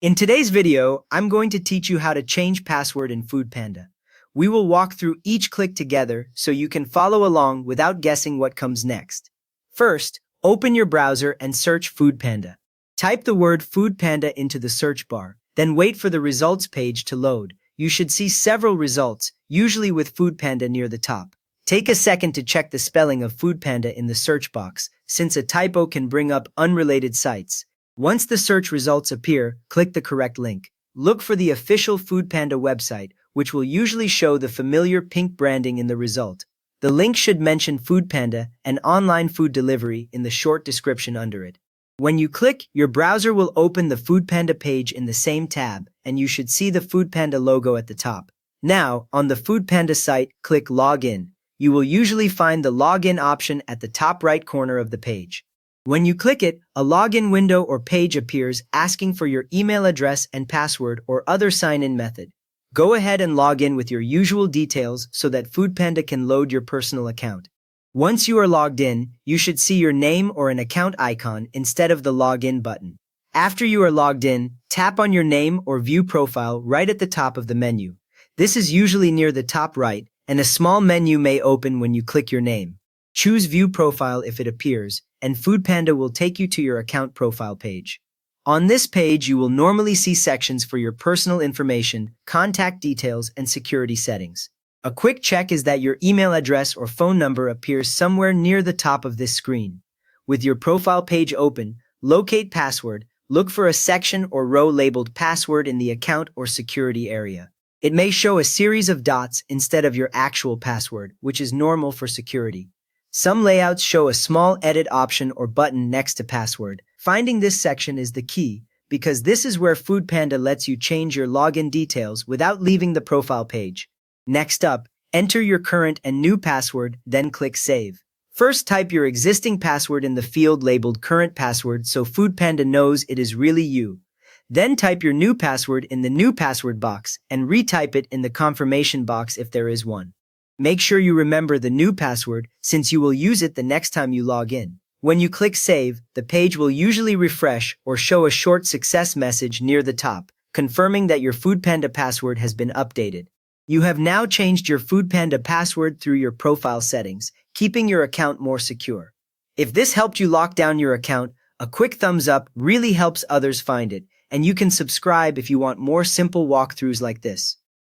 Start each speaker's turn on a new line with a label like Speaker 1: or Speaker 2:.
Speaker 1: In today's video, I'm going to teach you how to change password in Foodpanda. We will walk through each click together so you can follow along without guessing what comes next. First, open your browser and search Foodpanda. Type the word Foodpanda into the search bar, then wait for the results page to load. You should see several results, usually with Foodpanda near the top. Take a second to check the spelling of Foodpanda in the search box, since a typo can bring up unrelated sites. Once the search results appear, click the correct link. Look for the official Foodpanda website, which will usually show the familiar pink branding in the result. The link should mention Foodpanda and online food delivery in the short description under it. When you click, your browser will open the Foodpanda page in the same tab, and you should see the Foodpanda logo at the top. Now, on the Foodpanda site, click Login. You will usually find the Login option at the top right corner of the page. When you click it, a login window or page appears asking for your email address and password or other sign-in method. Go ahead and log in with your usual details so that Foodpanda can load your personal account. Once you are logged in, you should see your name or an account icon instead of the login button. After you are logged in, tap on your name or view profile right at the top of the menu. This is usually near the top right, and a small menu may open when you click your name. Choose View Profile if it appears, and Foodpanda will take you to your account profile page. On this page, you will normally see sections for your personal information, contact details, and security settings. A quick check is that your email address or phone number appears somewhere near the top of this screen. With your profile page open, locate Password, look for a section or row labeled Password in the account or security area. It may show a series of dots instead of your actual password, which is normal for security. Some layouts show a small edit option or button next to password. Finding this section is the key, because this is where Foodpanda lets you change your login details without leaving the profile page. Next up, enter your current and new password, then click Save. First, type your existing password in the field labeled Current Password so Foodpanda knows it is really you. Then type your new password in the New Password box and retype it in the confirmation box if there is one. Make sure you remember the new password since you will use it the next time you log in. When you click Save, the page will usually refresh or show a short success message near the top, confirming that your Foodpanda password has been updated. You have now changed your Foodpanda password through your profile settings, keeping your account more secure. If this helped you lock down your account, a quick thumbs up really helps others find it, and you can subscribe if you want more simple walkthroughs like this.